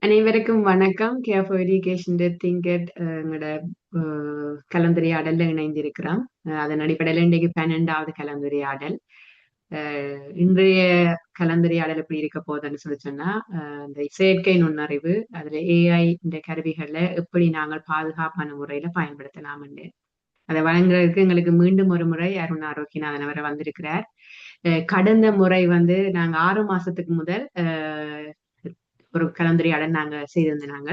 அனைவருக்கும் வணக்கம். Care for education திங்கட் எங்களோட கலந்துரையாடல்ல இணைந்திருக்கிறோம். அதன் அடிப்படையில் இன்றைக்கு 12வது கலந்துரையாடல். இன்றைய கலந்துரையாடல் எப்படி இருக்க போகுதுன்னு சொல்லி சொன்னா, இந்த செயற்கை நுண்ணறிவு அதுல ஏஐ இந்த கருவிகளை எப்படி நாங்கள் பாதுகாப்பான முறையில பயன்படுத்தலாம். அதை வழங்குறதுக்கு எங்களுக்கு மீண்டும் ஒரு முறை அருண் ஆரோக்கியநாதன் அவர் வந்திருக்கிறார். கடந்த முறை நாங்க 6 மாசத்துக்கு முதல் ஒரு கலந்துரையாடல் நாங்க செய்திருந்தாங்க.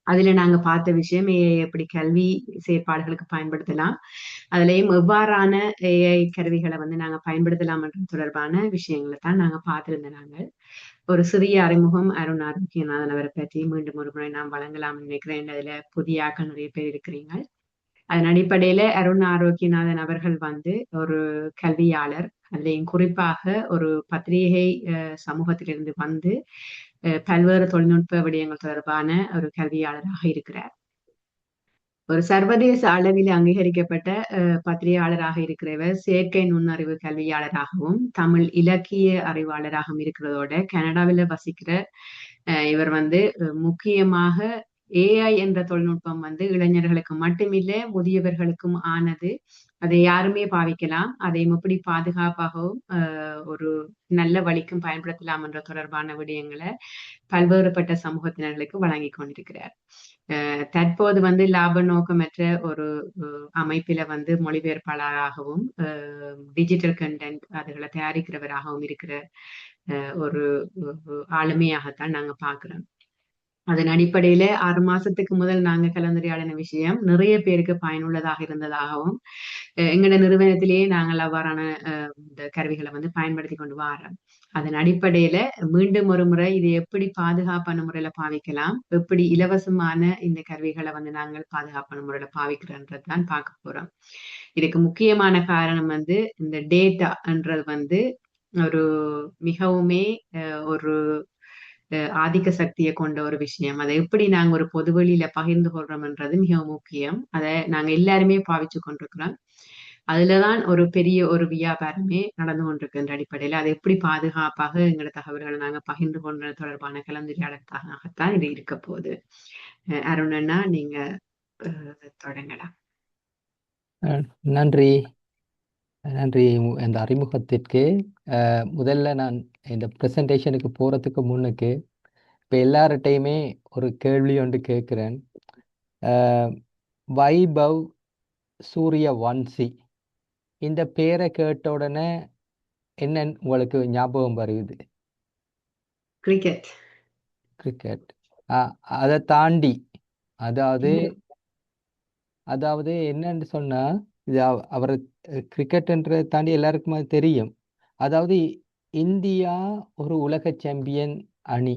அதுல நாங்க பார்த்த விஷயம் ஏஐ எப்படி கல்வி செயற்பாடுகளுக்கு பயன்படுத்தலாம், அதுலயும் எவ்வாறான ஏஐ கருவிகளை நாங்க பயன்படுத்தலாம் என்ற தொடர்பான விஷயங்களை தான் நாங்க பார்த்திருந்தாங்க. ஒரு சிறிய அறிமுகம் அருண் ஆரோக்கியநாதன் அவரை பற்றி மீண்டும் ஒரு முறை நான் வழங்கலாம் நினைக்கிறேன். அதுல புதிய ஆக்கள் நிறைய பேர் இருக்கிறீங்க. அதன் அடிப்படையில அருண் ஆரோக்கியநாதன் அவர்கள் ஒரு கல்வியாளர், அதுலேயும் குறிப்பாக ஒரு பத்திரிகை சமூகத்திலிருந்து பல்வேறு தொழில்நுட்ப விடயங்கள் தொடர்பான ஒரு கல்வியாளராக இருக்கிறார். ஒரு சர்வதேச அளவில் அங்கீகரிக்கப்பட்ட பத்திரிகையாளராக இருக்கிறவர் செயற்கை நுண்ணறிவு கல்வியாளராகவும் தமிழ் இலக்கிய அறிவாளராகவும் இருக்கிறதோட கனடாவில் வசிக்கிற இவர் முக்கியமாக ஏஐ என்ற தொழில்நுட்பம் இளைஞர்களுக்கு மட்டுமில்லை முதியவர்களுக்கும் ஆனது. அதை யாருமே பாவிக்கலாம், அதை எப்படி பாதுகாப்பாகவும் ஒரு நல்ல வழிக்கும் பயன்படுத்தலாம் என்ற தொடர்பான விடயங்களை பல்வேறுபட்ட சமூகத்தினர்களுக்கு வழங்கி கொண்டிருக்கிறார். தற்போது லாப நோக்கமற்ற ஒரு அமைப்பில மொழிபெயர்ப்பாளராகவும் டிஜிட்டல் கண்டென்ட் அதுகளை தயாரிக்கிறவராகவும் இருக்கிற ஒரு ஆளுமையாகத்தான் நாங்க பாக்குறோம். அதன் அடிப்படையில 6 மாசத்துக்கு முதல் நாங்க கலந்துரையாடின விஷயம் நிறைய பேருக்கு பயனுள்ளதாக இருந்ததாகவும், எங்களோட நிறுவனத்திலேயே நாங்கள் அவ்வாறான இந்த கருவிகளை பயன்படுத்தி கொண்டு வரோம். அதன் அடிப்படையில மீண்டும் ஒரு முறை இது எப்படி பாதுகாப்பான முறையில பாவிக்கலாம், எப்படி இலவசமான இந்த கருவிகளை நாங்கள் பாதுகாப்பான முறையில பாவிக்கிறோன்றதுதான் பார்க்க போறோம். இதுக்கு முக்கியமான காரணம் இந்த டேட்டா என்றது ஒரு மிகவுமே ஒரு ஆதிக்க சக்தியை கொண்ட ஒரு விஷயம். அதை எப்படி நாங்க ஒரு பொதுவெளியில பகிர்ந்து கொள்றோம்ன்றது மிக முக்கியம். அதை நாங்க எல்லாருமே பாவிச்சு கொண்டிருக்கிறோம். அதுலதான் ஒரு பெரிய ஒரு வியாபாரமே நடந்து கொண்டிருக்கின்ற அடிப்படையில அதை எப்படி பாதுகாப்பாக எங்களோட தகவல்களை நாங்க பகிர்ந்து கொண்ட தொடர்பான கலந்துரையாடலாகத்தான் இது இருக்க போகுது. அருணண்ணா, நீங்க தொடங்கலாம். நன்றி நன்றி இந்த அறிமுகத்திற்கு. முதல்ல நான் இந்த ப்ரெசன்டேஷனுக்கு போகிறதுக்கு முன்னுக்கு இப்போ எல்லார்ட்டையுமே ஒரு கேள்வி ஒன்று கேட்குறேன். வைபவ் சூரியவன்சி இந்த பேரை கேட்ட உடனே என்ன உங்களுக்கு ஞாபகம் வருது? கிரிக்கெட். கிரிக்கெட். அதை தாண்டி அதாவது என்னன்னு சொன்னா, இது அவர் கிரிக்கெட்ன்றதை தாண்டி எல்லாருக்குமே தெரியும். அதாவது இந்தியா ஒரு உலக சாம்பியன் அணி.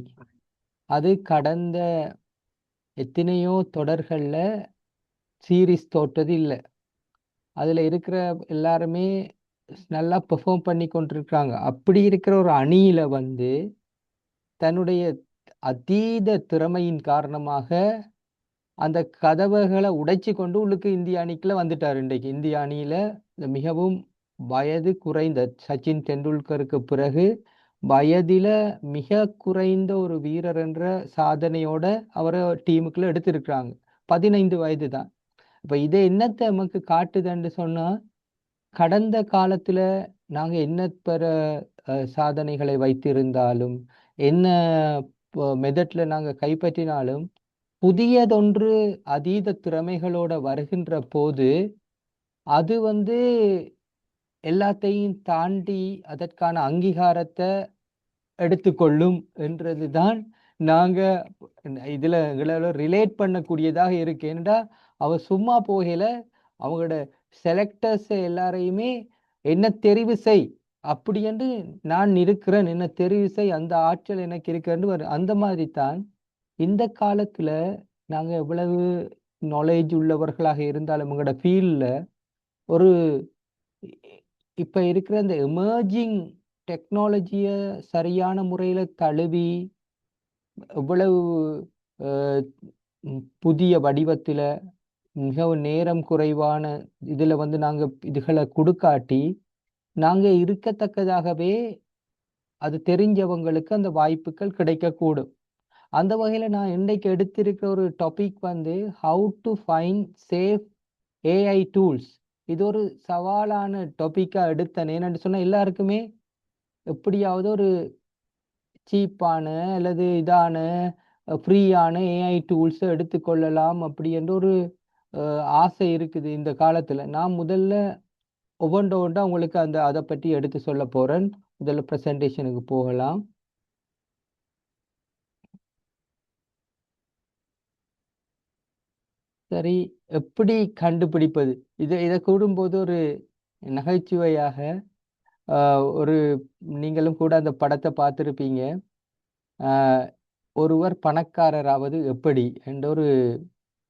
அது கடந்த எத்தனையோ தொடர்கள்ல சீரீஸ் தோற்றது இல்லை. அதுல இருக்கிற எல்லாருமே நல்லா பெர்ஃபார்ம் பண்ணி கொண்டிருக்காங்க. அப்படி இருக்கிற ஒரு அணியில தன்னுடைய அதீத திறமையின் காரணமாக அந்த கதவுகளை உடைச்சி கொண்டு உள்ளுக்கு இந்திய அணிக்குள்ள வந்துட்டார். இன்றைக்கு இந்திய அணியில மிகவும் வயது குறைந்த சச்சின் டெண்டுல்கருக்கு பிறகு வயதில மிக குறைந்த ஒரு வீரர் என்ற சாதனையோட அவரை டீமுக்குள்ள எடுத்திருக்கிறாங்க. 15 வயது தான். இப்ப இதை என்னத்தை நமக்கு காட்டுதுன்னு சொன்னா, கடந்த காலத்துல நாங்க என்ன பெற சாதனைகளை வைத்திருந்தாலும், என்ன மெதட்ல நாங்க கைப்பற்றினாலும், புதியதொன்று அதீத திறமைகளோட வருகின்ற போது அது எல்லாத்தையும் தாண்டி அதற்கான அங்கீகாரத்தை எடுத்துக்கொள்ளும் என்றதுதான் நாங்க இதுல ரிலேட் பண்ணக்கூடியதாக இருக்கு. ஏன்னா அவ சும்மா போகல, அவங்களோட செலக்டர்ஸ் எல்லாரையுமே என்ன தெரிவு செய் அப்படி என்று நான் இருக்கிறேன், என்ன தெரிவு செய், அந்த ஆற்றல் எனக்கு இருக்குன்னு அந்த மாதிரி தான் இந்த காலத்துல நாங்க எவ்வளவு நாலேஜ் உள்ளவர்களாக இருந்தாலும் உங்களோட ஃபீல்ட்ல ஒரு இப்ப இருக்கிற இந்த எமர்ஜிங் டெக்னாலஜிய சரியான முறையில தழுவி எவ்வளவு புதிய வடிவத்துல மிகவும் நேரம் குறைவான இதுல நாங்க இதுகளை கொடுக்காட்டி நாங்க இருக்கத்தக்கதாகவே அது தெரிஞ்சவங்களுக்கு அந்த வாய்ப்புகள் கிடைக்கக்கூடும். அந்த வகையில நான் இன்றைக்கு எடுத்திருக்கிற ஒரு டாபிக் வந்து how to find safe AI tools. இது ஒரு சவாலான டாபிக்கா எடுத்தேன். ஏன்னு சொன்னா எல்லாருக்குமே எப்படியாவது ஒரு சீப்பான அல்லது இதான ஃப்ரீயான ஏஐ டூல்ஸ் எடுத்துக்கொள்ளலாம் அப்படி என்ற ஒரு ஆசை இருக்குது இந்த காலத்துல. நான் முதல்ல ஒவ்வொன்றா உங்களுக்கு அதை பற்றி எடுத்து சொல்ல போறேன். முதல்ல ப்ரெசன்டேஷனுக்கு போகலாம். சரி, எப்படி கண்டுபிடிப்பது? இதை கூடும்போது ஒரு நகைச்சுவையாக ஒரு நீங்களும் கூட அந்த படத்தை பார்த்துருப்பீங்க. ஒருவர் பணக்காரராவது எப்படி என்ற ஒரு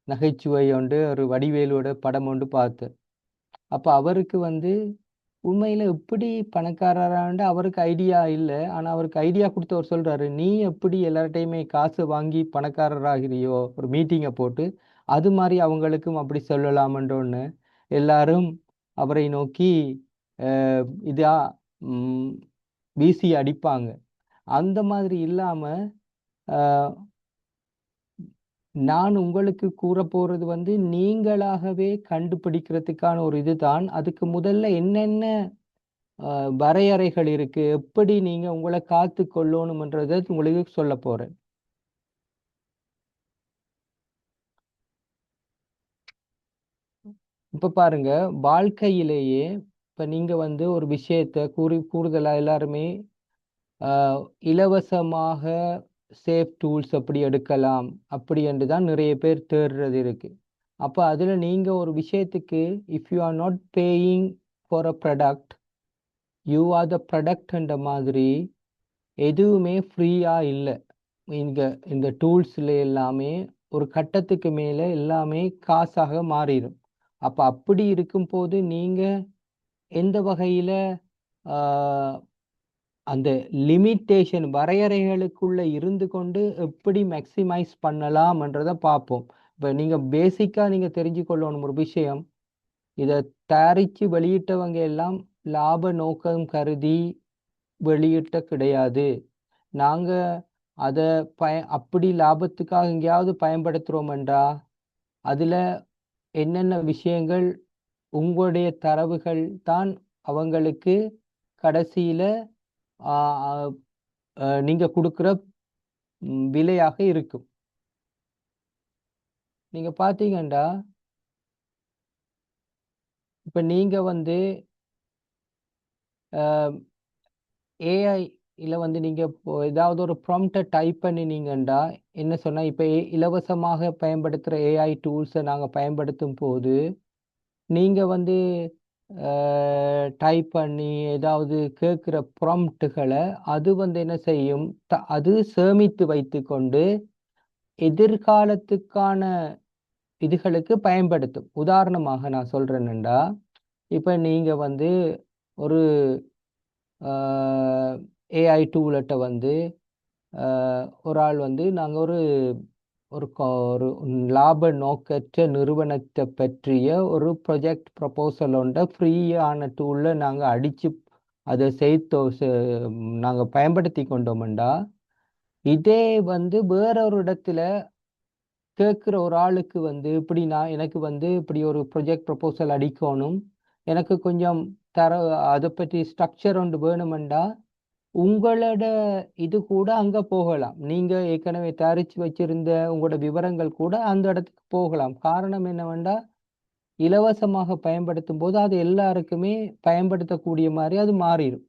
நகைச்சுவை ஒன்று, ஒரு வடிவேலோட படம் ஒன்று பார்த்தேன். அப்ப அவருக்கு வந்து உண்மையில எப்படி பணக்காரராண்டு அவருக்கு ஐடியா இல்லை. ஆனா அவருக்கு ஐடியா கொடுத்தவர் சொல்றாரு, நீ எப்படி எல்லார்ட்டையுமே காசு வாங்கி பணக்காரராகிறியோ ஒரு மீட்டிங்கை போட்டு, அது மாதிரி அவங்களுக்கும் அப்படி சொல்லலாமன்றோன்னு எல்லாரும் அவரை நோக்கி இதா ம், வீசி அடிப்பாங்க. அந்த மாதிரி இல்லாம நான் உங்களுக்கு கூற போறது வந்து நீங்களாகவே கண்டுபிடிக்கிறதுக்கான ஒரு இதுதான். அதுக்கு முதல்ல என்னென்ன வரையறைகள் இருக்கு, எப்படி நீங்க உங்களை காத்து கொள்ளணும்ன்றதை உங்களுக்கு சொல்ல போறேன். இப்ப பாருங்க, வாழ்க்கையிலேயே இப்ப நீங்க வந்து ஒரு விஷயத்த கூடுதலா எல்லாருமே இலவசமாக சேஃப் டூல்ஸ் அப்படி எடுக்கலாம் அப்படி என்று தான் நிறைய பேர் தேடுறது இருக்கு. அப்ப அதுல நீங்க ஒரு விஷயத்துக்கு if you are not paying for a product you are the ப்ராடக்ட்ன்ற மாதிரி எதுவுமே ஃப்ரீயா இல்லை. இங்க இந்த டூல்ஸ்ல எல்லாமே ஒரு கட்டத்துக்கு மேல எல்லாமே காசாக மாறிடும். அப்ப அப்படி இருக்கும்போது நீங்க எந்த வகையில அந்த லிமிட்டேஷன் வரையறைகளுக்குள்ள இருந்து கொண்டு எப்படி மேக்சிமைஸ் பண்ணலாம்ன்றதை பார்ப்போம். இப்போ நீங்க பேசிக்கா நீங்க தெரிஞ்சு கொள்ளணும் ஒரு விஷயம், இதை தயாரிச்சு வெளியிட்டவங்க எல்லாம் லாப நோக்கம் கருதி வெளியிட்ட கிடையாது. நாங்க அதை அப்படி லாபத்துக்காக எங்கேயாவது பயன்படுத்துறோம்ன்றா அதுல என்னென்ன விஷயங்கள் உங்களுடைய தரவுகள் தான் அவங்களுக்கு கடைசியில நீங்க கொடுக்குற விலையாக இருக்கும். நீங்க பாத்தீங்கன்னா இப்ப நீங்க வந்து ஏஐ இல்ல வந்து நீங்க ஏதாவது ஒரு ப்ராம்ப்டை டைப் பண்ணினீங்கன்னா என்ன சொன்னா இப்ப இலவசமாக பயன்படுத்துற ஏஐ டூல்ஸை நாங்க பயன்படுத்தும் போது நீங்க வந்து டைப் பண்ணி ஏதாவது கேட்குற ப்ராம்ப்டுகளை அது வந்து என்ன செய்யும், அது சேமித்து வைத்து கொண்டு எதிர்காலத்துக்கான இதுகளுக்கு பயன்படுத்தும். உதாரணமாக நான் சொல்றேன்னுண்டா, இப்ப நீங்க வந்து ஒரு ஏஐ டூலட்ட வந்து ஒரு ஆள் வந்து நாங்கள் ஒரு ஒரு லாப நோக்கற்ற நிறுவனத்தை பற்றிய ஒரு ப்ரொஜெக்ட் ப்ரப்போசல் ஒன்றை ஃப்ரீயான டூலில் நாங்கள் அடித்து அதை நாங்கள் பயன்படுத்தி கொண்டோம்டா, இதே வந்து வேற ஒரு இடத்துல கேட்குற ஒரு ஆளுக்கு வந்து இப்படி எனக்கு வந்து இப்படி ஒரு ப்ரொஜெக்ட் ப்ரப்போசல் அடிக்கணும், எனக்கு கொஞ்சம் அதை பற்றி ஸ்ட்ரக்சர் ஒன்று வேணுமெண்டா உங்களோட இது கூட அங்க போகலாம். நீங்க ஏற்கனவே தயாரிச்சு வச்சிருந்த உங்களோட விவரங்கள் கூட அந்த இடத்துக்கு போகலாம். காரணம் என்னவென்றா இலவசமாக பயன்படுத்தும் போது அது எல்லாருக்குமே பயன்படுத்தக்கூடிய மாதிரி அது மாறிடும்.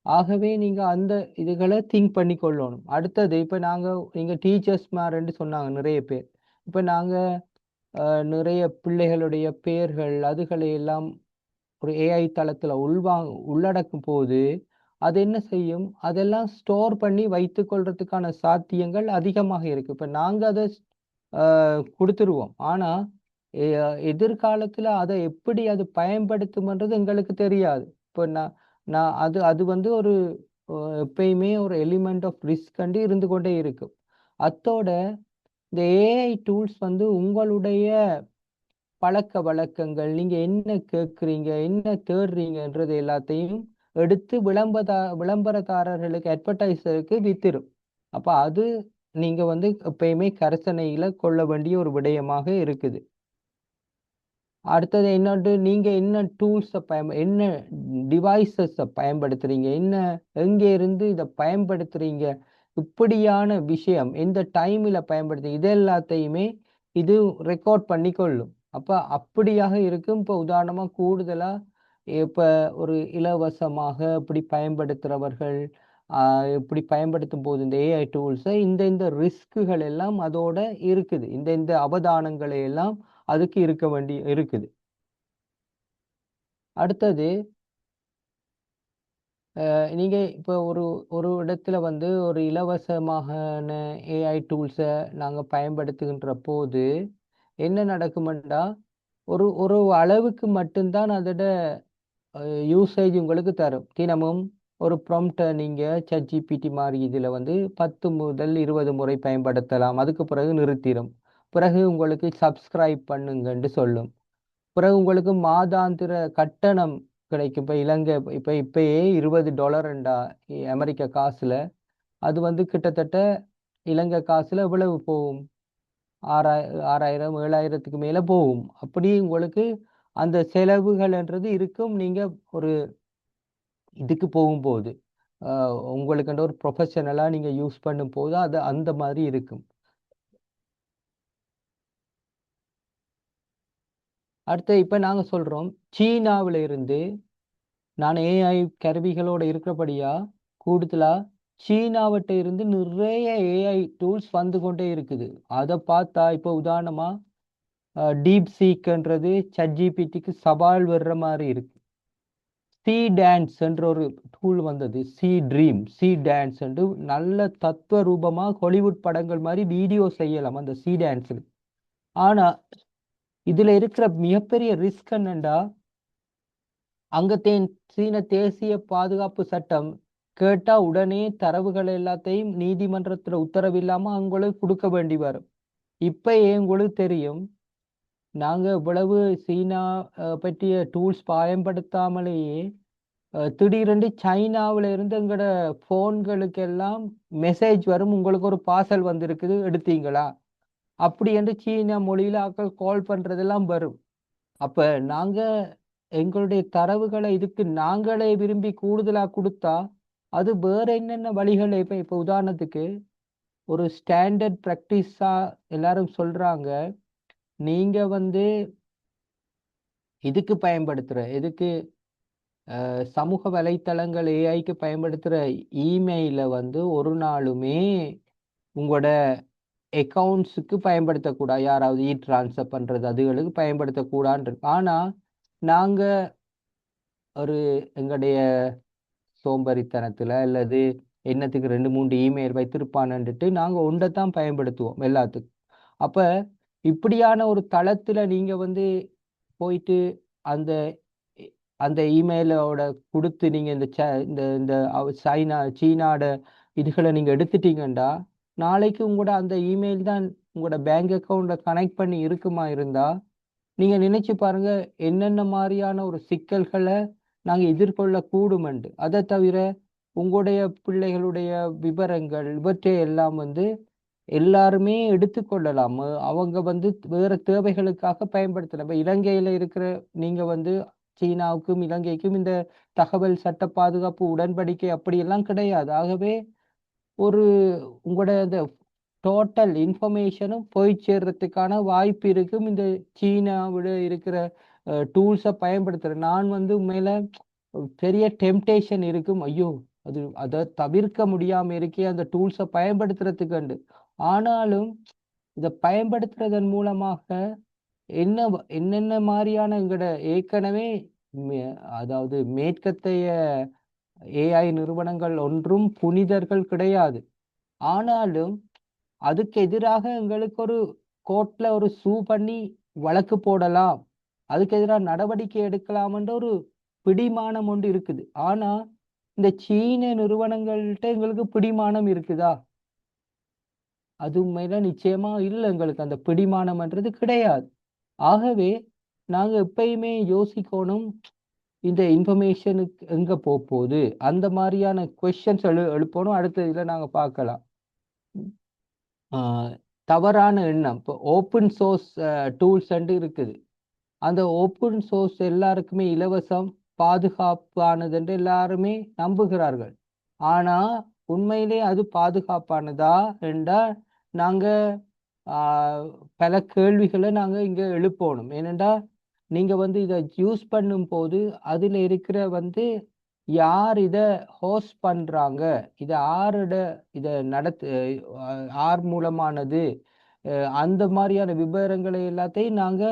ஆகவே நீங்க அந்த இதுகளை திங்க் பண்ணி கொள்ளணும். அடுத்தது இப்ப நீங்க டீச்சர்ஸ் மாருன்னு சொன்னாங்க நிறைய பேர். இப்ப நாங்க நிறைய பிள்ளைகளுடைய பெயர்கள் அதுகளை எல்லாம் ஒரு ஏஐ தளத்துல உள்ளடக்கும் போது அது என்ன செய்யும், அதெல்லாம் ஸ்டோர் பண்ணி வைத்துக் கொள்றதுக்கான சாத்தியங்கள் அதிகமாக இருக்கு. இப்ப நாங்க அதை கொடுத்துருவோம். ஆனா எதிர்காலத்துல அதை எப்படி அது பயன்படுத்தும்ன்றது எங்களுக்கு தெரியாது. இப்போ நான் நான் அது அது வந்து ஒரு எப்பயுமே ஒரு எலிமெண்ட் ஆஃப் ரிஸ்க் கண்டு இருந்து கொண்டே இருக்கும். அத்தோட இந்த ஏஐ டூல்ஸ் வந்து உங்களுடைய பழக்க வழக்கங்கள், நீங்க என்ன கேட்குறீங்க, என்ன தேடுறீங்கன்றது எல்லாத்தையும் எடுத்து விளம்பரதாரர்களுக்கு அட்வர்டைசருக்கு வித்திரும். அப்ப அது நீங்க வந்து எப்பயுமே கரிசனையில கொள்ள வேண்டிய ஒரு விடயமாக இருக்குது. அடுத்தது என்னட்டு நீங்க என்ன டூல்ஸை என்ன டிவைசஸை பயன்படுத்துறீங்க, என்ன எங்கே இருந்து இதை பயன்படுத்துறீங்க, இப்படியான விஷயம் எந்த டைமில் பயன்படுத்துறீங்க, இது எல்லாத்தையுமே இது ரெக்கார்ட் பண்ணி கொள்ளும். அப்போ அப்படியாக இருக்கும். இப்போ உதாரணமாக கூடுதலாக இப்போ ஒரு இலவசமாக இப்படி பயன்படுத்துகிறவர்கள் இப்படி பயன்படுத்தும் போது இந்த ஏஐ டூல்ஸை இந்த ரிஸ்க்குகள் எல்லாம் அதோட இருக்குது. இந்த அவதானங்களை எல்லாம் அதுக்கு இருக்க வேண்டி இருக்குது. அடுத்தது நீங்க இப்போ ஒரு ஒரு இடத்துல வந்து ஒரு இலவசமான ஏஐ டூல்ஸை நாங்க பயன்படுத்துகின்ற போது என்ன நடக்குமெண்டா, ஒரு ஒரு அளவுக்கு மட்டும்தான் அதோட யூசேஜ் உங்களுக்கு தரும். தினமும் ஒரு ப்ராம்ப்டை நீங்க ChatGPT மாதிரி இதுல வந்து 10 முதல் 20 முறை பயன்படுத்தலாம். அதுக்கு பிறகு நிறுத்திடும். பிறகு உங்களுக்கு சப்ஸ்கிரைப் பண்ணுங்கன்னு சொல்லும். பிறகு உங்களுக்கு மாதாந்திர கட்டணம் கிடைக்கும். இப்போ இலங்கை இப்பயே $20 அமெரிக்க காசுல அது வந்து கிட்டத்தட்ட இலங்கை காசுல எவ்வளவு போகும்? 6,000 7,000க்கு மேல போகும். அப்படி உங்களுக்கு அந்த செலவுகள்ன்றது இருக்கும். நீங்க ஒரு இதுக்கு போகும்போது உங்களுக்கு ஒரு ப்ரொஃபஷனலா நீங்க யூஸ் பண்ணும் போது அது அந்த மாதிரி இருக்கும். அடுத்து இப்ப நாங்க சொல்றோம், சீனாவில இருந்து நான் ஏஐ கருவிகளோட இருக்கிறபடியா கூடுதலா சீனாவட்ட இருந்து நிறைய ஏஐ டூல்ஸ் வந்து கொண்டே இருக்குது. அதை பார்த்தா இப்போ உதாரணமா டீப் சீக்ன்றது ChatGPTக்கு சவால் வர்ற மாதிரி இருக்கு. சி டான்ஸ் என்ற ஒரு டூல் வந்தது. சி டான்ஸ் என்று நல்ல தத்துவ ரூபமா ஹாலிவுட் படங்கள் மாதிரி வீடியோ செய்யலாம் அந்த சி டான்ஸில். ஆனா இதுல இருக்கிற மிகப்பெரிய ரிஸ்க் என்னண்டா, அங்க சீன தேசிய பாதுகாப்பு சட்டம் கேட்டா உடனே தரவுகள் எல்லாத்தையும் நீதிமன்றத்துல உத்தரவில்லாம அவங்களுக்கு கொடுக்க வேண்டி வரும். இப்ப உங்களுக்கு தெரியும், நாங்க இவ்வளவு சீனா பற்றிய டூல்ஸ் பயன்படுத்தாமலேயே திடீரென்று சைனாவில இருந்து எங்களோட போன்களுக்கு எல்லாம் மெசேஜ் வரும், உங்களுக்கு ஒரு பார்சல் வந்திருக்குது எடுத்தீங்களா, அப்படி என்று சீனா மொழியில ஆக்கள் கால் பண்றதெல்லாம் வரும். அப்ப நாங்க எங்களுடைய தரவுகளை இதுக்கு நாங்களே விரும்பி கூடுதலா கொடுத்தா அது வேற என்னென்ன வழிகள் இப்ப உதாரணத்துக்கு ஒரு ஸ்டாண்டர்ட் பிராக்டிஸா எல்லாரும் சொல்றாங்க, நீங்க வந்து இதுக்கு பயன்படுத்துற இதுக்கு சமூக வலைத்தளங்கள் ஏஐக்கு பயன்படுத்துற இமெயில வந்து ஒரு நாளுமே உங்களோட அக்கௌண்ட்ஸுக்கு பயன்படுத்தக்கூடாது. யாராவது ட்ரான்ஸ்ஃபர் பண்றது அதுகளுக்கு பயன்படுத்தக்கூடாதுன்னு இருக்கு. ஆனா நாங்க ஒரு எங்களுடைய சோம்பேறித்தனத்துல அல்லது என்னத்துக்கு 2 3 இமெயில் வைத்திருப்பான்னுட்டு நாங்க ஒன்றைத்தான் பயன்படுத்துவோம் எல்லாத்துக்கும். அப்ப இப்படியான ஒரு தளத்துல நீங்க வந்து போயிட்டு அந்த அந்த இமெயிலோட கொடுத்து நீங்க இந்த இந்த சீனாட இதுகளை நீங்க எடுத்துட்டீங்கண்டா, நாளைக்கு உங்களோட அந்த இமெயில் தான் உங்களோட பேங்க் அக்கௌண்ட்ல கனெக்ட் பண்ணி இருக்குமா இருந்தா நீங்க நினைச்சு பாருங்க என்னென்ன மாதிரியான ஒரு சிக்கல்களை நாங்க எதிர்கொள்ள கூடுமெண்டு. அதை தவிர உங்களுடைய பிள்ளைகளுடைய விவரங்கள் இவற்றை எல்லாம் வந்து எல்லாருமே எடுத்துக்கொள்ளலாம். அவங்க வந்து வேற தேவைகளுக்காக பயன்படுத்தலாம். இப்ப இலங்கையில இருக்கிற நீங்க வந்து சீனாவுக்கும் இலங்கைக்கும் இந்த தகவல் சட்ட பாதுகாப்பு உடன்படிக்கை அப்படியெல்லாம் கிடையாது. ஆகவே ஒரு உங்களோட இந்த டோட்டல் இன்ஃபர்மேஷனும் போய் சேர்றதுக்கான வாய்ப்பு இருக்கும் இந்த சீனாவிட இருக்கிற டூல்ஸை பயன்படுத்துறேன். நான் வந்து உண்மையில பெரிய டெம்டேஷன் இருக்கும், ஐயோ அதை தவிர்க்க முடியாம இருக்கே அந்த டூல்ஸை பயன்படுத்துறதுக்கு. ஆனாலும் இதை பயன்படுத்துறதன் மூலமாக என்னென்ன மாதிரியான எங்கட ஏற்கனவே அதாவது மேற்கத்தைய ஏஐ நிறுவனங்கள் ஒன்றும் புனிதர்கள் கிடையாது. ஆனாலும் அதுக்கு எதிராக எங்களுக்கு ஒரு கோர்ட்ல ஒரு சூ பண்ணி வழக்கு போடலாம், அதுக்கு எதிராக நடவடிக்கை எடுக்கலாம்ன்ற ஒரு பிடிமானம் ஒன்று இருக்குது. ஆனா இந்த சீன நிறுவனங்கள்கிட்ட எங்களுக்கு பிடிமானம் இருக்குதா? அது உண்மையில நிச்சயமா இல்லை, எங்களுக்கு அந்த பிடிமானம்ன்றது கிடையாது. ஆகவே நாங்க எப்பயுமே யோசிக்கணும், இந்த இன்ஃபர்மேஷனுக்கு எங்க போகுது, அந்த மாதிரியான கொஸ்டின்ஸ் எழுப்பணும். அடுத்த இதுல நாங்க பார்க்கலாம். ஆஹ், தவறான எண்ணம். இப்போ ஓப்பன் சோர்ஸ் டூல்ஸ் இருக்குது. அந்த ஓப்பன் சோர்ஸ் எல்லாருக்குமே இலவசம், பாதுகாப்பானது என்று எல்லாருமே நம்புகிறார்கள். ஆனா உண்மையிலே அது பாதுகாப்பானதா என்றால் நாங்க பல கேள்விகளை நாங்க இங்க எழுப்பணும். ஏனென்றா நீங்க வந்து இதை யூஸ் பண்ணும் போது அதுல இருக்கிற வந்து யார் இத ஹோஸ்ட் பண்றாங்க, இதை ஆருட இதை நடத்து ஆர் மூலமானது, அந்த மாதிரியான விவரங்களை எல்லாத்தையும் நாங்க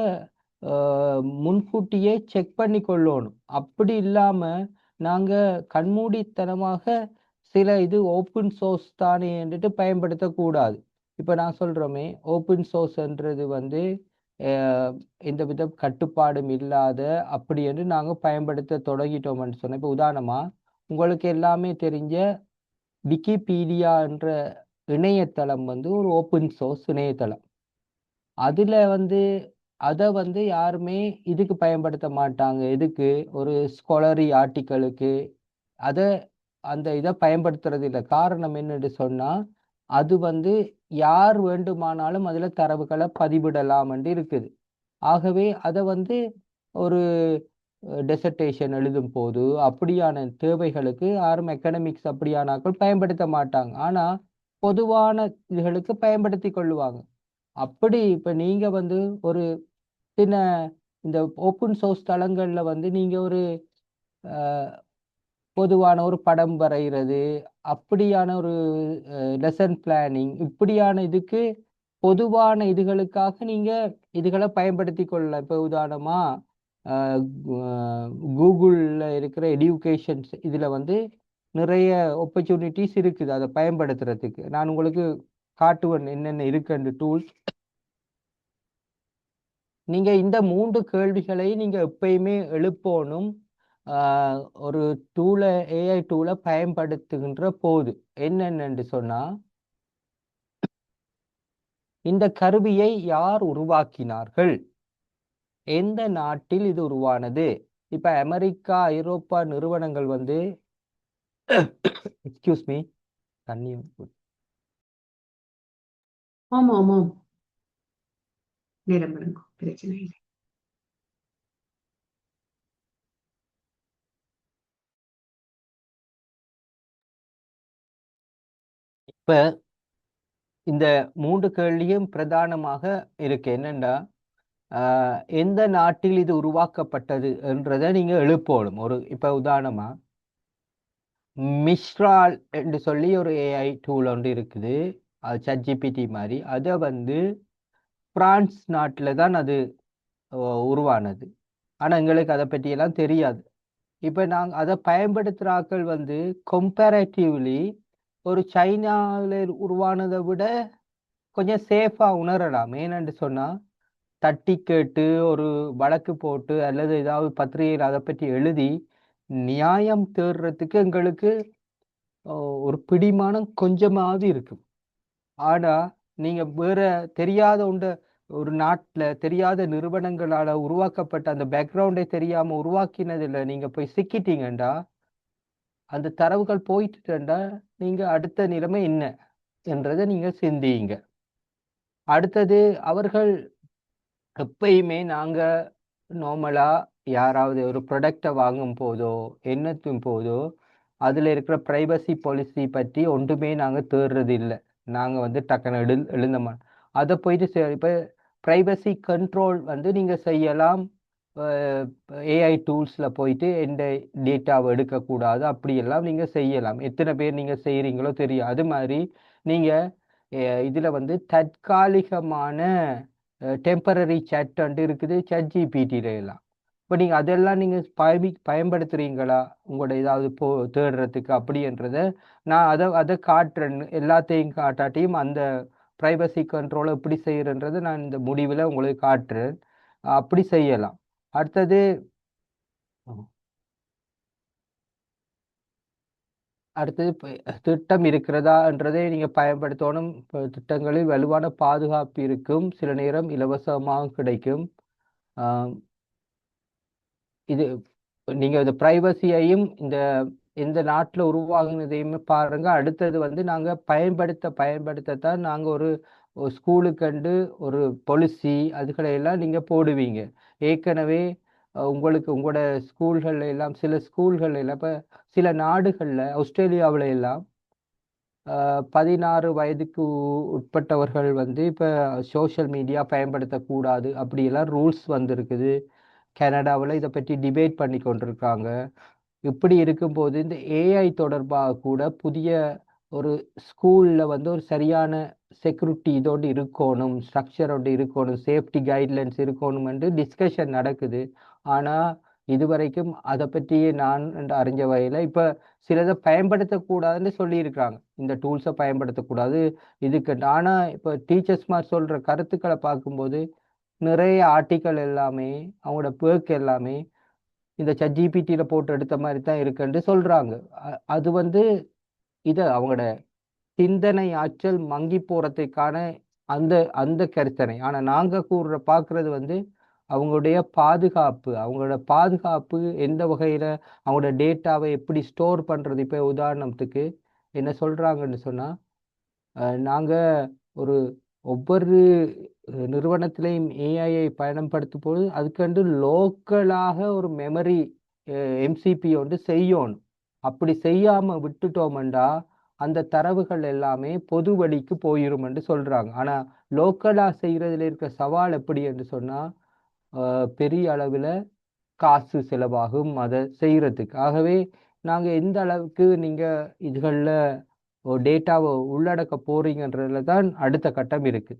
முன்கூட்டியே செக் பண்ணி கொள்ளணும். அப்படி இல்லாம நாங்க கண்மூடித்தனமாக சில இது ஓப்பன் சோர்ஸ் தானே என்றுட்டு பயன்படுத்தக்கூடாது. இப்ப நான் சொல்றோமே, ஓப்பன் சோர்ஸ்ன்றது வந்து எந்த வித கட்டுப்பாடும் இல்லாத அப்படி என்று நாங்க பயன்படுத்த தொடங்கிட்டோம்னு சொன்னேன். இப்ப உதாரணமா உங்களுக்கு எல்லாமே தெரிஞ்ச விக்கிபீடியா என்ற இணையதளம் வந்து ஒரு ஓப்பன் சோர்ஸ் இணையதளம். அதுல வந்து அதை வந்து யாருமே இதுக்கு பயன்படுத்த மாட்டாங்க. எதுக்கு? ஒரு ஸ்காலரி ஆர்டிக்கலுக்கு அதை அந்த இதை பயன்படுத்துறது இல்லை. காரணம் என்னன்னு சொன்னா அது வந்து யார் வேண்டுமானாலும் அதுல தரவுகளை பதிவிடலாம் என்று இருக்குது. ஆகவே அதை வந்து ஒரு டெசர்டேஷன் எழுதும் போது அப்படியான தேவைகளுக்கு யாரும் எக்கனாமிக்ஸ் அப்படியானாக்கள் பயன்படுத்த மாட்டாங்க. ஆனா பொதுவான இதுகளுக்கு பயன்படுத்தி கொள்ளுவாங்க. அப்படி இப்ப நீங்க வந்து ஒரு சின்ன இந்த ஓப்பன் சோர்ஸ் தளங்கள்ல வந்து நீங்க ஒரு பொதுவான ஒரு படம் வரைகிறது, அப்படியான ஒரு லெசன் பிளானிங், இப்படியான இதுக்கு பொதுவான இதுகளுக்காக நீங்க இதுகளை பயன்படுத்தி கொள்ளலாம். இப்போ உதாரணமா கூகுளில் இருக்கிற எடுகேஷன்ஸ் இதுல வந்து நிறைய ஆப்பர்ச்சுனிட்டிஸ் இருக்குது அதை பயன்படுத்துறதுக்கு. நான் உங்களுக்கு காட்டுவேன் என்னென்ன இருக்குன்னு டூல்ஸ். நீங்க இந்த 3 கேள்விகளை நீங்க எப்பயுமே எழுப்பணும். ஒரு டூலை, ஏஐ டூலை பயன்படுத்துகின்ற போது என்னென்னு சொன்னா, இந்த கருவியை யார் உருவாக்கினார்கள், எந்த நாட்டில் இது உருவானது. இப்ப அமெரிக்கா, ஐரோப்பா நிறுவனங்கள் வந்து எக்ஸ்கியூஸ் மீ, தண்ணி ஆமா ஆமாம், நேரம் எடுக்கும், பிரச்சனை இல்லை. இப்ப இந்த 3 கேள்வியும் பிரதானமாக இருக்கு. என்னன்னா எந்த நாட்டில் இது உருவாக்கப்பட்டது என்றதை நீங்க எழுப்பணும். ஒரு இப்ப உதாரணமா மிஸ்ரால் என்று சொல்லி ஒரு ஏஐ டூல் ஒன்று இருக்குது, அது ChatGPT மாதிரி. அதை வந்து பிரான்ஸ் நாட்டில் தான் அது உருவானது. ஆனா எங்களுக்கு அதை பற்றியெல்லாம் தெரியாது. இப்ப நாங்கள் அதை பயன்படுத்துகிற ஆட்கள் வந்து கம்பேரேட்டிவ்லி ஒரு சைனாவில் உருவானதை விட கொஞ்சம் சேஃபா உணரலாம். ஏனென்று சொன்னா தட்டி கேட்டு ஒரு வழக்கு போட்டு அல்லது ஏதாவது பத்திரிகையில் அதை பற்றி எழுதி நியாயம் தேடுறதுக்கு எங்களுக்கு ஒரு பிடிமானம் கொஞ்சமாவது இருக்கும். ஆனா நீங்க வேற தெரியாத ஒரு நாட்டுல தெரியாத நிறுவனங்களால உருவாக்கப்பட்ட அந்த பேக்ரவுண்டே தெரியாம உருவாக்கினதுல நீங்க போய் சிக்கிட்டீங்கண்டா, அந்த தரவுகள் போயிட்டுண்டா, நீங்க அடுத்த நிலைமை என்ன என்றதை நீங்க சிந்தியுங்க. அடுத்தது அவர்கள் எப்பயுமே நாங்க நார்மலா யாராவது ஒரு ப்ராடக்டை வாங்கும் போதோ என்னத்தும் போதோ அதுல இருக்கிற பிரைவசி பாலிசி பற்றி ஒன்றுமே நாங்க தேடுறது இல்லை. நாங்க வந்து டக்குன்னு எழுந்தோமா அதை போயிட்டு இப்ப பிரைவசி கண்ட்ரோல் வந்து நீங்க செய்யலாம். ஏஐ டூல்ஸ்ல போயிட்டு எந்த டேட்டாவை எடுக்கக்கூடாது அப்படியெல்லாம் நீங்க செய்யலாம். எத்தனை பேர் நீங்க செய்யறீங்களோ தெரியும். அது மாதிரி நீங்க இதுல வந்து தற்காலிகமான டெம்பரரி சேட் இருக்குது ChatGPT எல்லாம். இப்போ நீங்க அதெல்லாம் நீங்க பயன்படுத்துறீங்களா உங்களோட ஏதாவது தேடுறதுக்கு அப்படின்றத நான் அதை காட்டுறேன். எல்லாத்தையும் காட்டாட்டியும் அந்த பிரைவசி கண்ட்ரோலை எப்படி செய்யறன்றதை நான் இந்த முடிவில் உங்களுக்கு காட்டுறேன். அப்படி செய்யலாம். அடுத்தது திட்டம் இருக்கிறதான்றதை நீங்க பயன்படுத்தணும். திட்டங்களில் வலுவான பாதுகாப்பு இருக்கும், சில நேரம் இலவசமாக கிடைக்கும். இது நீங்க இந்த பிரைவசியையும் இந்த எந்த நாட்டில் உருவாகுனதையுமே பாருங்க. அடுத்தது வந்து நாங்கள் பயன்படுத்தத்தான் நாங்கள் ஒரு ஸ்கூலுக்கண்டு ஒரு பொலிசி அதுகளை எல்லாம் நீங்கள் போடுவீங்க. ஏற்கனவே உங்களுக்கு உங்களோட ஸ்கூல்கள் எல்லாம் சில ஸ்கூல்கள் எல்லாம் இப்போ சில நாடுகளில் ஆஸ்திரேலியாவில் எல்லாம் 16 வயதுக்கு உட்பட்டவர்கள் வந்து இப்போ சோஷியல் மீடியா பயன்படுத்தக்கூடாது அப்படியெல்லாம் ரூல்ஸ் வந்திருக்குது. கனடாவில் இதை பற்றி டிபேட் பண்ணி கொண்டிருக்காங்க. இப்படி இருக்கும்போது இந்த ஏஐ தொடர்பாக கூட புதிய ஒரு ஸ்கூலில் வந்து ஒரு சரியான செக்யூரிட்டி இதோடு இருக்கணும், ஸ்ட்ரக்சரோடு இருக்கணும், சேஃப்டி கைட்லைன்ஸ் இருக்கணும் என்று டிஸ்கஷன் நடக்குது. ஆனால் இதுவரைக்கும் அதை பற்றி நான் அறிஞ்ச வகையில் இப்போ சிலதை பயன்படுத்தக்கூடாதுன்னு சொல்லியிருக்கிறாங்க. இந்த டூல்ஸை பயன்படுத்தக்கூடாது இதுக்கு. ஆனால் இப்போ டீச்சர்ஸ் மாதிரி சொல்கிற கருத்துக்களை பார்க்கும்போது நிறைய ஆர்டிக்கல் எல்லாமே அவங்களோட பேர்க் எல்லாமே இந்த ChatGPT-ல போட்டு எடுத்த மாதிரி தான் இருக்குன்னு சொல்றாங்க. அது வந்து இதை அவங்களோட சிந்தனை ஆற்றல் மங்கி போறதுக்கான அந்த அந்த கருத்தனை. ஆனா நாங்க பார்க்கறது வந்து அவங்களோட பாதுகாப்பு எந்த வகையில அவங்களோட டேட்டாவை எப்படி ஸ்டோர் பண்றது. இப்ப உதாரணத்துக்கு என்ன சொல்றாங்கன்னு சொன்னா நாங்க ஒரு ஒவ்வொரு நிறுவனத்திலையும் ஏஐயை பயன்படுத்தும் போது அதுக்கண்டு லோக்கலாக ஒரு மெமரி எம்சிபி ஒன்று செய்யணும். அப்படி செய்யாம விட்டுட்டோம்டா அந்த தரவுகள் எல்லாமே பொது வழிக்கு போயிரும் என்று சொல்றாங்க. ஆனா லோக்கலா செய்யறதுல இருக்க சவால் எப்படி என்று சொன்னா பெரிய அளவுல காசு செலவாகும் அதை செய்யறதுக்கு. ஆகவே நாங்க எந்த அளவுக்கு நீங்க இதுகளில் டேட்டாவை உள்ளடக்க போறீங்கன்றதுல தான் அடுத்த கட்டம் இருக்கு.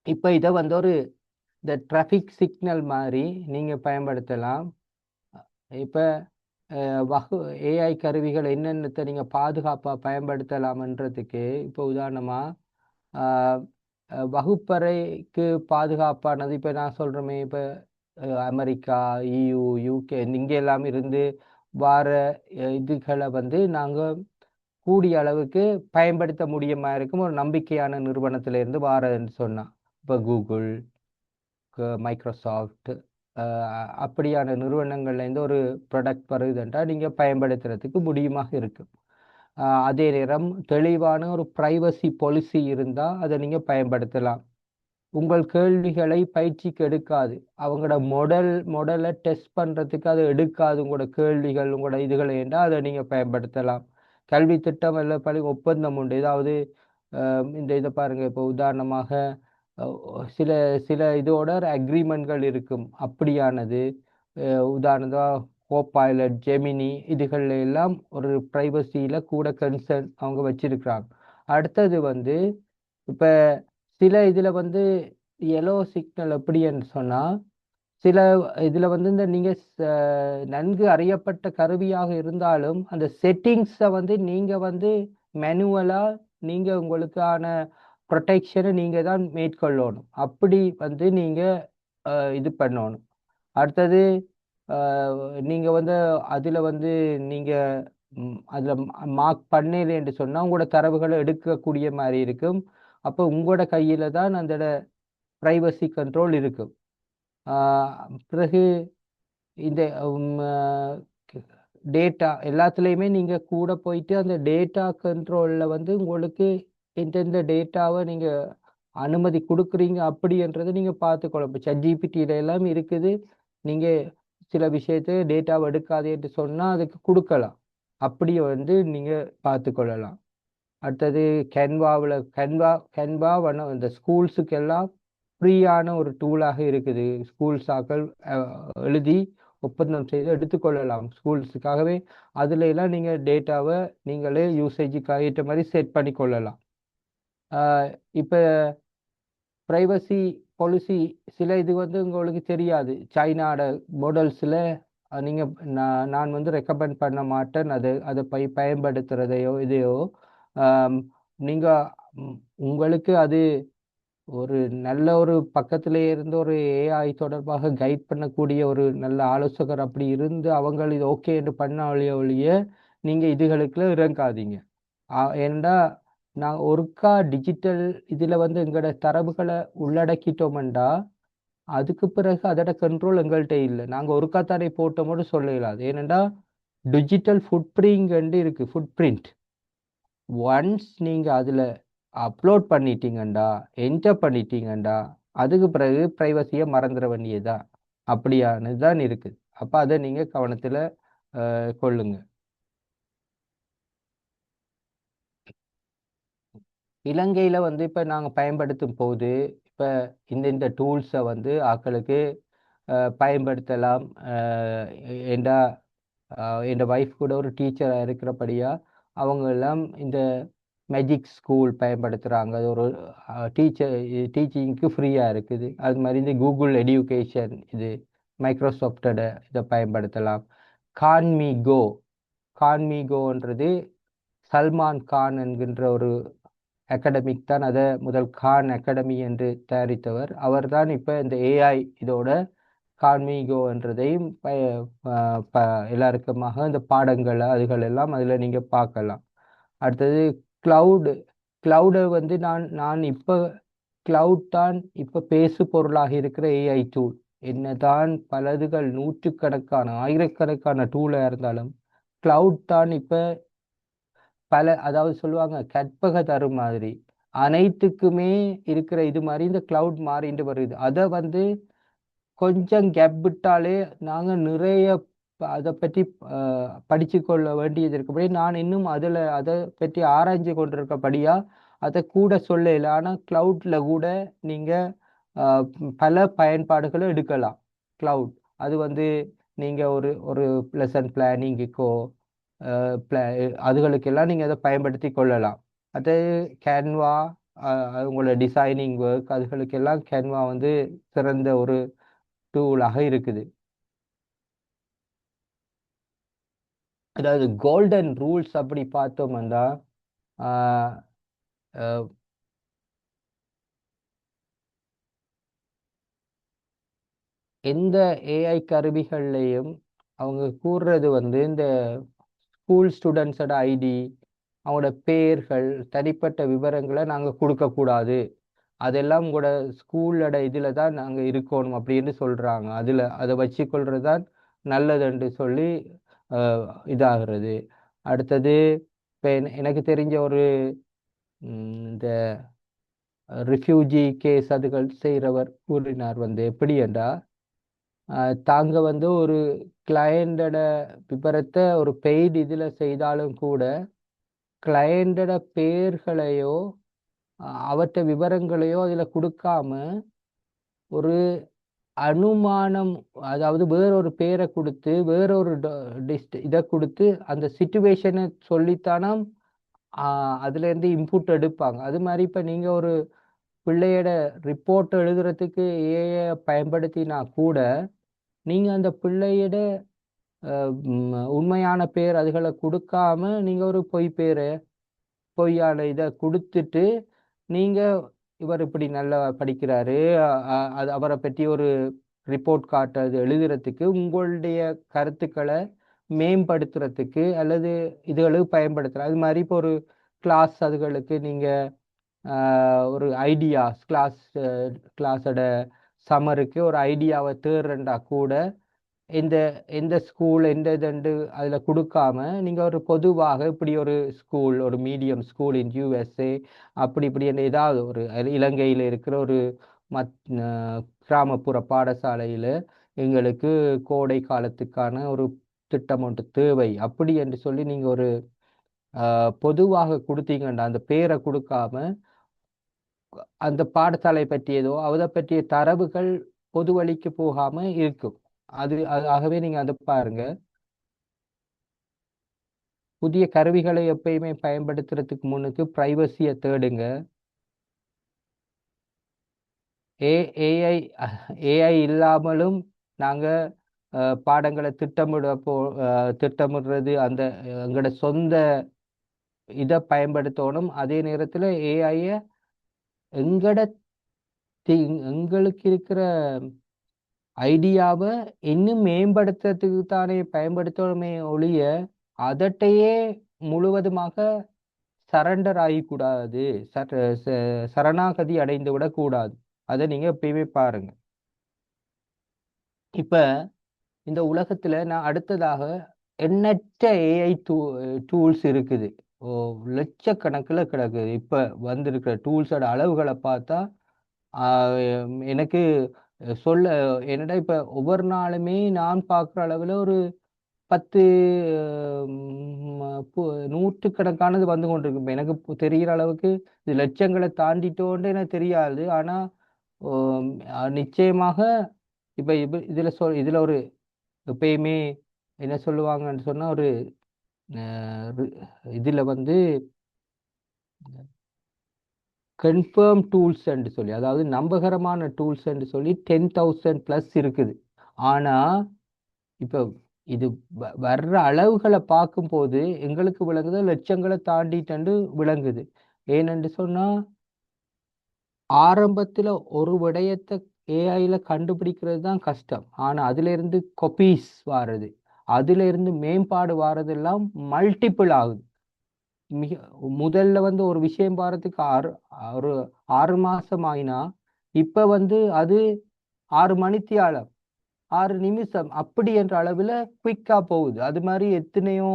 இப்ப இதை வந்து ஒரு இந்த டிராஃபிக் சிக்னல் மாதிரி நீங்க பயன்படுத்தலாம். இப்ப ஏஐ கருவிகள் என்னென்னத்தை நீங்க பாதுகாப்பா பயன்படுத்தலாம்ன்றதுக்கு இப்போ உதாரணமா வகுப்பறைக்கு பாதுகாப்பானது இப்போ நான் சொல்றேமே இப்போ அமெரிக்கா, EU, UK இங்க எல்லாம் இருந்து வார இதுகளை வந்து நாங்க கூடிய அளவுக்கு பயன்படுத்த முடியுமா இருக்கும் ஒரு நம்பிக்கையான நிறுவனத்தில இருந்து வாரன்னு சொன்னா இப்போ கூகுள், மைக்ரோசாஃப்ட் அப்படியான நிறுவனங்கள்ல இருந்து ஒரு ப்ராடக்ட் வருதுன்றா நீங்க பயன்படுத்துறதுக்கு முடியுமாக இருக்கும். அதே நேரம் தெளிவான ஒரு பிரைவசி பாலிசி இருந்தா அதை நீங்க பயன்படுத்தலாம். உங்கள் கேள்விகளை பயிற்சிக்கு எடுக்காது. அவங்களோட மொடலை டெஸ்ட் பண்றதுக்கு அதை எடுக்காது. உங்களோட கேள்விகள் உங்களோட இதுகளை என்றால் அதை நீங்க பயன்படுத்தலாம். கல்வி திட்டம் அல்ல பள்ளி ஒப்பந்தம் உண்டு. ஏதாவது இந்த இதை பாருங்க இப்போ உதாரணமாக சில சில இதோட அக்ரிமெண்ட்கள் இருக்கும். அப்படியானது உதாரணமாக கோபைலட், ஜெமினி இதுகள் எல்லாம் ஒரு பிரைவசியில கூட கன்சர்ன் அவங்க வச்சிருக்கிறாங்க. அடுத்தது வந்து இப்ப சில இதுல வந்து எல்லோ சிக்னல் எப்படின்னு சொன்னா சில இதுல வந்து இந்த நீங்க நன்கு அறியப்பட்ட கருவியாக இருந்தாலும் அந்த செட்டிங்ஸை வந்து நீங்க வந்து மேனுவலா நீங்க உங்களுக்கான ப்ரொடெக்ஷனை நீங்க தான் மேற்கொள்ளணும். அப்படி வந்து நீங்க இது பண்ணணும். அடுத்தது நீங்க வந்து அதுல வந்து நீங்க அதுல மார்க் பண்ணல என்று சொன்னா உங்களோட தரவுகளை எடுக்கக்கூடிய மாதிரி இருக்கும். அப்போ உங்களோட கையில தான் அந்த பிரைவசி கண்ட்ரோல் இருக்கும். பிறகு இந்த டேட்டா எல்லாத்துலேயுமே நீங்கள் கூட போயிட்டு அந்த டேட்டா கண்ட்ரோலில் வந்து உங்களுக்கு எந்தெந்த டேட்டாவை நீங்கள் அனுமதி கொடுக்குறீங்க அப்படின்றத நீங்கள் பார்த்துக்கொள்ள. இப்போ ChatGPT-ல எல்லாம் இருக்குது. நீங்கள் சில விஷயத்தை டேட்டாவை எடுக்காதே என்று சொன்னால் அதுக்கு கொடுக்கலாம். அப்படியே வந்து நீங்கள் பார்த்துக்கொள்ளலாம். அடுத்தது கேன்வா இந்த ஸ்கூல்ஸுக்கெல்லாம் ஃப்ரீயான ஒரு டூலாக இருக்குது. ஸ்கூல்ஸாக்கள் எழுதி ஒப்பந்தம் செய்து எடுத்துக்கொள்ளலாம் ஸ்கூல்ஸுக்காகவே. அதுல எல்லாம் நீங்க டேட்டாவை நீங்களே யூசேஜுக்கு ஏற்ற மாதிரி செட் பண்ணி கொள்ளலாம். இப்போ ப்ரைவசி பாலிசி சில இது வந்து உங்களுக்கு தெரியாது. சைனாட மாடல்ஸில் நீங்கள் நான் வந்து ரெக்கமெண்ட் பண்ண மாட்டேன் அதை பயன்படுத்துறதையோ இதையோ. நீங்கள் உங்களுக்கு அது ஒரு நல்ல ஒரு பக்கத்திலே இருந்து ஒரு ஏஐ தொடர்பாக கைட் பண்ணக்கூடிய ஒரு நல்ல ஆலோசகர் அப்படி இருந்து அவங்க இது ஓகே என்று பண்ண ஒழிய நீங்கள் இதுகளுக்குள்ள இறங்காதீங்க. ஏன்னா நான் ஒருக்கா டிஜிட்டல் இதில் வந்து எங்களோட தரவுகளை உள்ளடக்கிட்டோம்டா அதுக்கு பிறகு அதோட கண்ட்ரோல் எங்கள்கிட்ட இல்லை. நாங்கள் ஒரு காத்தாரை போட்ட மட்டும் சொல்ல இயலாது. ஏனெண்டா டிஜிட்டல் ஃபுட் பிரிண்ட் இருக்கு, ஃபுட் பிரிண்ட். ஒன்ஸ் நீங்கள் அதில் அப்லோட் பண்ணிட்டீங்கண்டா, என்டர் பண்ணிட்டீங்கண்டா, அதுக்கு பிறகு ப்ரைவசியை மறந்துட வேண்டியதுதான். அப்படியானது தான் இருக்குது. அப்போ அதை நீங்கள் கவனத்தில் கொள்ளுங்க. இலங்கையில் வந்து இப்போ நாங்கள் பயன்படுத்தும் போது இப்போ இந்த டூல்ஸை வந்து ஆக்களுக்கு பயன்படுத்தலாம். ஏண்டா என் ஒய்ஃப் கூட ஒரு டீச்சராக இருக்கிறபடியா அவங்க எல்லாம் இந்த மேஜிக் ஸ்கூல் பயன்படுத்துகிறாங்க. அது ஒரு டீச்சிங்க்கு ஃப்ரீயாக இருக்குது. அது மாதிரி இந்த கூகுள் எடியூகேஷன், இது மைக்ரோசாஃப்டோட இதை பயன்படுத்தலாம். கான்மிகோ கான்மிகோன்றது சல்மான் கான் என்கின்ற ஒரு அகாடமிக் தான் அதை முதல் கான் அகாடமி என்று தயாரித்தவர். அவர்தான் இப்போ இந்த ஏஐ இதோட கான்மிகோ என்றதையும் எல்லாருக்குமாக இந்த பாடங்கள் அதுகள் எல்லாம் அதில் நீங்கள் பார்க்கலாம். அடுத்தது கிளவுடு. கிளவுடை வந்து நான் இப்போ கிளவுட் தான் இப்போ பேசு பொருளாக இருக்கிற ஏஐ டூல். என்னதான் பலதுகள் நூற்றுக்கணக்கான ஆயிரக்கணக்கான டூலாக இருந்தாலும் கிளவுட் தான் இப்போ அதாவது சொல்லுவாங்க கற்பக தரு மாதிரி அனைத்துக்குமே இருக்கிற இது மாதிரி இந்த கிளவுட் மாறிட்டு வருது. அதை வந்து கொஞ்சம் கேப் விட்டாலே நாங்கள் நிறைய அதை பற்றி படித்து கொள்ள வேண்டியது இருக்கபடி நான் இன்னும் அதை பற்றி ஆராய்ஞ்சு கொண்டிருக்கபடியா அதை கூட சொல்லல. ஆனால் கிளவுட்ல கூட நீங்கள் பல பயன்பாடுகளை எடுக்கலாம். கிளவுட் அது வந்து நீங்கள் ஒரு ஒரு லெசன் பிளானிங்குக்கோ அதுகளுக்கெல்லாம் நீங்கள் அதை பயன்படுத்தி கொள்ளலாம். அது கேன்வா, உங்களோட டிசைனிங் ஒர்க் அதுகளுக்கெல்லாம் கேன்வா வந்து சிறந்த ஒரு டூலாக இருக்குது. அதாவது கோல்டன் ரூல்ஸ் அப்படி பார்த்தோம்னா எந்த ஏஐ கருவிகள்லையும் அவங்க கூறுறது வந்து இந்த ஸ்கூல் ஸ்டூடெண்ட்ஸோட ஐடி, அவங்களோட பெயர்கள், தனிப்பட்ட விவரங்களை நாங்கள் கொடுக்கக்கூடாது. அதெல்லாம் கூட ஸ்கூலோட இதில் தான் நாங்கள் இருக்கணும் அப்படின்னு சொல்கிறாங்க. அதை வச்சுக்கொள்றது தான் நல்லதுன்னு சொல்லி இதாகிறது. அடுத்தது இப்போ எனக்கு தெரிஞ்ச ஒரு இந்த ரிஃப்யூஜி கேஸ் அதுகள் செய்கிறவர் கூறினார் வந்து எப்படி என்றா தாங்க வந்து ஒரு கிளையண்டோட விபரத்தை ஒரு பெய்டு இதில் செய்தாலும் கூட கிளையண்டோட பெயர்களையோ அவற்ற விவரங்களையோ அதில் கொடுக்காம ஒரு அனுமானம், அதாவது வேறொரு பேரை கொடுத்து வேறொரு இதை கொடுத்து அந்த சிச்சுவேஷனை சொல்லித்தானா அதுலேருந்து இன்புட் எடுப்பாங்க. அது மாதிரி இப்போ நீங்கள் ஒரு பிள்ளையோட ரிப்போர்ட் எழுதுறதுக்கு ஏஐ பயன்படுத்தினா கூட நீங்கள் அந்த பிள்ளையோட உண்மையான பேர் அதுகளை கொடுக்காம நீங்கள் ஒரு பொய்யான இதை கொடுத்துட்டு நீங்கள் இவர் இப்படி நல்லா படிக்கிறாரு அது அவரை பற்றி ஒரு ரிப்போர்ட் காட்டுறது எழுதுறதுக்கு உங்களுடைய கருத்துக்களை மேம்படுத்துறதுக்கு அல்லது இதுகளுக்கு பயன்படுத்துகிறோம். அது மாதிரி இப்போ ஒரு கிளாஸ் அதுகளுக்கு நீங்கள் ஒரு ஐடியாஸ் கிளாஸோட சம்மருக்கு ஒரு ஐடியாவை தேர்றண்டா கூட இந்த எந்த ஸ்கூல் எந்த இதுண்டு அதில் கொடுக்காம நீங்கள் ஒரு பொதுவாக இப்படி ஒரு ஸ்கூல், ஒரு மீடியம் ஸ்கூல் இன் யூஎஸ்ஏ அப்படி இப்படி என்ற ஏதாவது ஒரு இலங்கையில் இருக்கிற ஒரு கிராமப்புற பாடசாலையில் எங்களுக்கு கோடை காலத்துக்கான ஒரு திட்டம் ஒன்று தேவை அப்படி என்று சொல்லி நீங்கள் ஒரு பொதுவாக கொடுத்தீங்கண்டா அந்த பேரை கொடுக்காம அந்த பாடசாலை பற்றியதோ அதை பற்றிய தரவுகள் பொது வழிக்கு போகாம இருக்கும். ஆகவே நீங்க அதை பாருங்க. புதிய கருவிகளை எப்பயுமே பயன்படுத்துறதுக்கு முன்னுக்கு பிரைவசியை தேடுங்க. ஏஐ ஏஐ இல்லாமலும் நாங்க பாடங்களை திட்டமிடுறது அந்த எங்களோட சொந்த இதை பயன்படுத்தணும். அதே நேரத்தில் ஏஐய எங்கட எங்களுக்கு இருக்கிற ஐடியாவை இன்னும் மேம்படுத்துறதுக்கு தானே பயன்படுத்தணுமே ஒழிய அதட்டையே முழுவதுமாக சரண்டர் ஆகிக்கூடாது, சரணாகதி அடைந்து விடக்கூடாது. அதை நீங்க எப்பயுமே பாருங்க. இப்ப இந்த உலகத்துல நான் அடுத்ததாக எண்ணற்ற ஏஐ டூல்ஸ் இருக்குது. ஓ, லட்சக்கணக்கில் கிடக்குது. இப்ப வந்திருக்கிற டூல்ஸோட அளவுகளை பார்த்தா எனக்கு சொல்ல என்னடா இப்ப ஒவ்வொரு நாளுமே நான் பார்க்குற அளவுல ஒரு 10 நூற்றுக்கணக்கானது வந்து கொண்டிருக்கு. இப்ப எனக்கு தெரிகிற அளவுக்கு இது லட்சங்களை தாண்டிட்டோன்னு எனக்கு தெரியாது. ஆனா நிச்சயமாக இப்ப இதுல ஒரு எப்பயுமே என்ன சொல்லுவாங்கன்னு சொன்னா ஒரு இதுல வந்து கன்ஃபர்ம் டூல்ஸ் என்று சொல்லி, அதாவது நம்பகரமான டூல்ஸ் என்று சொல்லி 10,000+ இருக்குது. ஆனா இப்ப இது வர்ற அளவுகளை பார்க்கும்போது எங்களுக்கு விளங்குது லட்சங்களை தாண்டிட்டு விளங்குது. ஏனென்று சொன்னா ஆரம்பத்துல ஒரு விடயத்தை ஏஐல கண்டுபிடிக்கிறது தான் கஷ்டம். ஆனா அதுல இருந்து கொப்பீஸ் வாரது, அதுல இருந்து மேம்பாடு வாரதெல்லாம் மல்டிபிள் ஆகுது. மிக முதல்ல ஒரு விஷயம் பாரத்துக்கு ஒரு 6 மாசம் ஆயினா இப்ப அது 6 மணித்தியாலம் 6 நிமிஷம் அப்படி என்ற அளவுல குயிக்கா போகுது. அது மாதிரி எத்தனையோ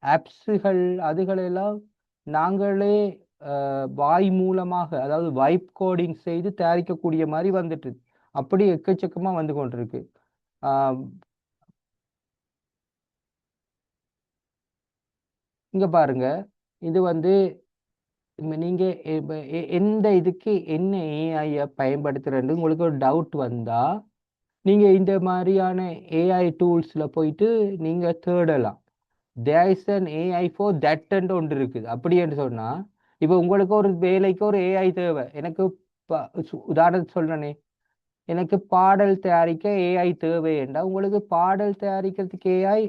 ஆப்ஸுகள் அதுகளெல்லாம் நாங்களே வாய் மூலமாக, அதாவது வைப் கோடிங் செய்து தயாரிக்கக்கூடிய மாதிரி வந்துட்டு அப்படி எக்கச்சக்கமா வந்து கொண்டிருக்கு. ஆஹ் இங்க பாருங்க, இது நீங்க எந்த இதுக்கு என்ன ஏஐ பயன்படுத்துறேன்னு உங்களுக்கு ஒரு டவுட் வந்தா நீங்க இந்த மாதிரியான ஏஐ டூல்ஸ்ல போயிட்டு நீங்க தேடலாம். There is an AI for that ஒன்று இருக்குது. அப்படி என்று சொன்னா இப்போ உங்களுக்கு ஒரு வேலைக்கு ஒரு ஏஐ தேவை. எனக்கு உதாரணத்துக்கு சொல்றேனே, எனக்கு பாடல் தயாரிக்க ஏஐ தேவை என்றால் உங்களுக்கு பாடல் தயாரிக்கிறதுக்கு ஏஐ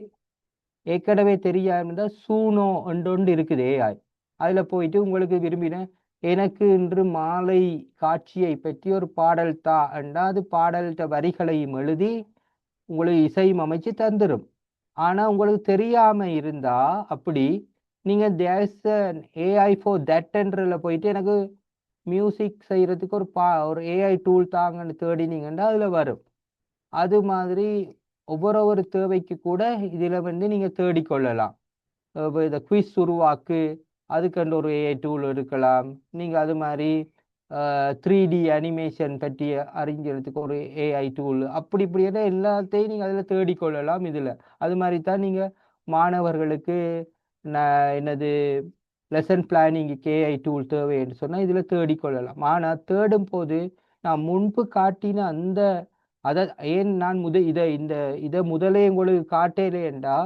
ஏற்கனவே தெரியாம சூனோ ஒன்று இருக்குது ஏஐ. அதுல போயிட்டு உங்களுக்கு விரும்பின எனக்கு இன்று மாலை காட்சியை பற்றி ஒரு பாடல் தா என்றா அது பாடல்கிட்ட வரிகளையும் எழுதி உங்களுக்கு இசையும் அமைச்சு தந்துடும். ஆனா உங்களுக்கு தெரியாம இருந்தா அப்படி நீங்க ஏஐ ஃபார் தட்ன்றதுல போயிட்டு எனக்கு மியூசிக் செய்யறதுக்கு ஒரு ஏஐ டூல் தாங்கன்னு தேடினீங்கன்னா அதுல வரும். அது மாதிரி ஒவ்வொரு தேவைக்கு கூட இதுல நீங்க தேடிக்கொள்ளலாம். இந்த குவிஸ் உருவாக்கு அதுக்கண்டு ஒரு ஏஐ டூல் இருக்கலாம். நீங்க அது மாதிரி 3D அனிமேஷன் பற்றி அறிஞறதுக்கு ஒரு ஏஐ டூல் அப்படி இப்படியான எல்லாத்தையும் நீங்க அதுல தேடிக்கொள்ளலாம் இதுல. அது மாதிரி தான் நீங்க மாணவர்களுக்கு என்னது லெசன் பிளானிங்க்கு ஏஐ டூல் தேவை என்று சொன்னா இதுல தேடிக்கொள்ளலாம். ஆனா தேடும் போது நான் முன்பு காட்டின அந்த அதை ஏன் நான் இதை முதலே உங்களுக்கு காட்டலேண்டா,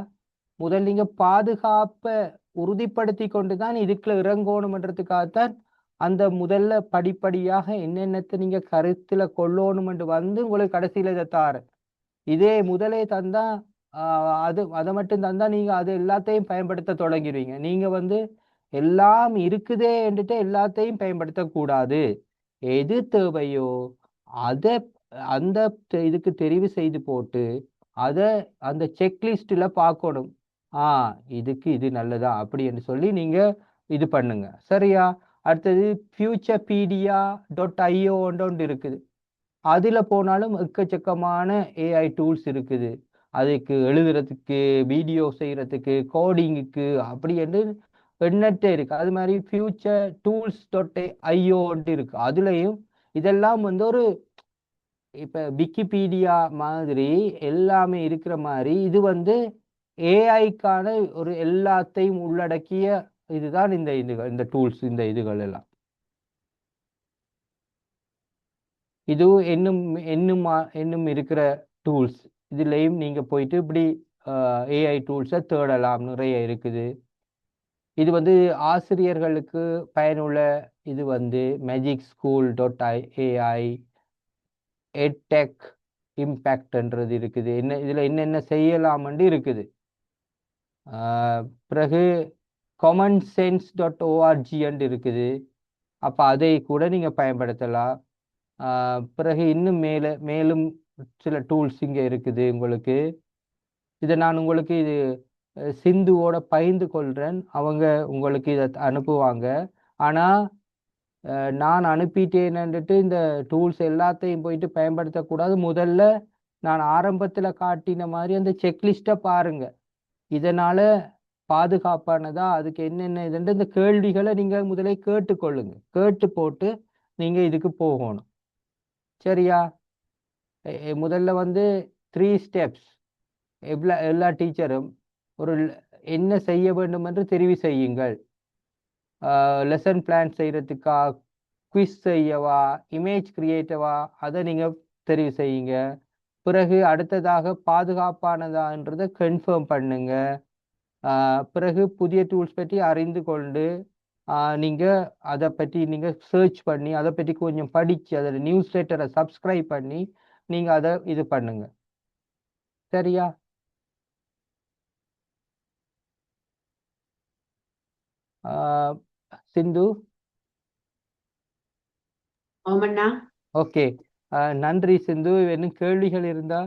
முதல் நீங்க பாதுகாப்பை உறுதிப்படுத்தி கொண்டுதான் இதுக்குள்ள இறங்கணும்ன்றதுக்காகத்தான் அந்த முதல்ல படிப்படியாக என்னென்னத்தை நீங்க கருத்துல கொள்ளணும் என்று உங்களுக்கு கடைசியில இதை தாரேன். இதே முதலே தந்தா அதை மட்டும் தந்தா நீங்க அது எல்லாத்தையும் பயன்படுத்த தொடங்கிடுவீங்க. நீங்க எல்லாம் இருக்குதே என்றுட்டு எல்லாத்தையும் பயன்படுத்தக்கூடாது. எது தேவையோ அதை அந்த இதுக்கு தெரிவு செய்து போட்டு அதை அந்த செக்லிஸ்ட்ல பார்க்கணும். இதுக்கு இது நல்லதா அப்படி என்று சொல்லி நீங்க இது பண்ணுங்க. சரியா? அடுத்தது futurepedia.io ஒன்று இருக்குது. அதுல போனாலும் எக்கச்சக்கமான ஏஐ டூல்ஸ் இருக்குது. அதுக்கு எழுதுறதுக்கு, வீடியோ செய்யறதுக்கு, கோடிங்குக்கு அப்படி என்று எண்ணற்ற இருக்கு. அது மாதிரி future-tools.io இருக்கு. அதுலயும் இதெல்லாம் ஒரு இப்ப விக்கிபீடியா மாதிரி எல்லாமே இருக்கிற மாதிரி இது ஏஐக்கான ஒரு எல்லாத்தையும் உள்ளடக்கிய இதுதான் இந்த டூல்ஸ், இந்த இதுகள் எல்லாம். இது இன்னும் இருக்கிற டூல்ஸ். இதுலயும் நீங்க போயிட்டு இப்படி ஏஐ டூல்ஸை தேடலாம், நிறைய இருக்குது. இது ஆசிரியர்களுக்கு பயனுள்ள இது magicschool.ai, edtech இம்பேக்ட்ன்றது இருக்குது. இதுல என்னென்ன செய்யலாம்னு இருக்குது. பிறகு commonsense.org இருக்குது. அப்ப அதை கூட நீங்க பயன்படுத்தலாம். பிறகு இன்னும் மேலும் சில டூல்ஸ் இங்க இருக்குது உங்களுக்கு. இதை நான் உங்களுக்கு இது சிந்துவோட பகிர்ந்து கொள்றேன். அவங்க உங்களுக்கு இதை அனுப்புவாங்க. ஆனா நான் அனுப்பிட்டேன்னுட்டு இந்த டூல்ஸ் எல்லாத்தையும் போயிட்டு பயன்படுத்தக்கூடாது. முதல்ல நான் ஆரம்பத்துல காட்டின மாதிரி அந்த செக்லிஸ்ட்டை பாருங்க. இதனால பாதுகாப்பானதா, அதுக்கு என்னென்ன இதுன்னு இந்த கேள்விகளை நீங்க முதலே கேட்டுக்கொள்ளுங்க. கேட்டு போட்டு நீங்க இதுக்கு போகணும். சரியா? முதல்ல வந்து 3 ஸ்டெப்ஸ். எல்லா டீச்சரும் ஒரு என்ன செய்ய வேண்டும் என்று தெரிவு செய்யுங்கள். லெசன் பிளான் செய்யறதுக்கா, குவிஸ் செய்யவா, இமேஜ் கிரியேட்டவா, அதை நீங்க தெரிவு செய்யுங்க. பிறகு அடுத்ததாக பாதுகாப்பானதான்றதை கன்ஃபார்ம் பண்ணுங்க. பிறகு புதிய டூல்ஸ் பற்றி அறிந்து கொண்டு நீங்க அதை பற்றி நீங்க சர்ச் பண்ணி அதை பற்றி கொஞ்சம் படிச்சு அதோட நியூஸ் லெட்டரை சப்ஸ்கிரைப் பண்ணி நீங்க அதை இது பண்ணுங்க. சரியா? சிந்து. ஓமண்ணா. ஓகே. நன்றி சிந்து. இன்னும் கேள்விகள் இருந்தா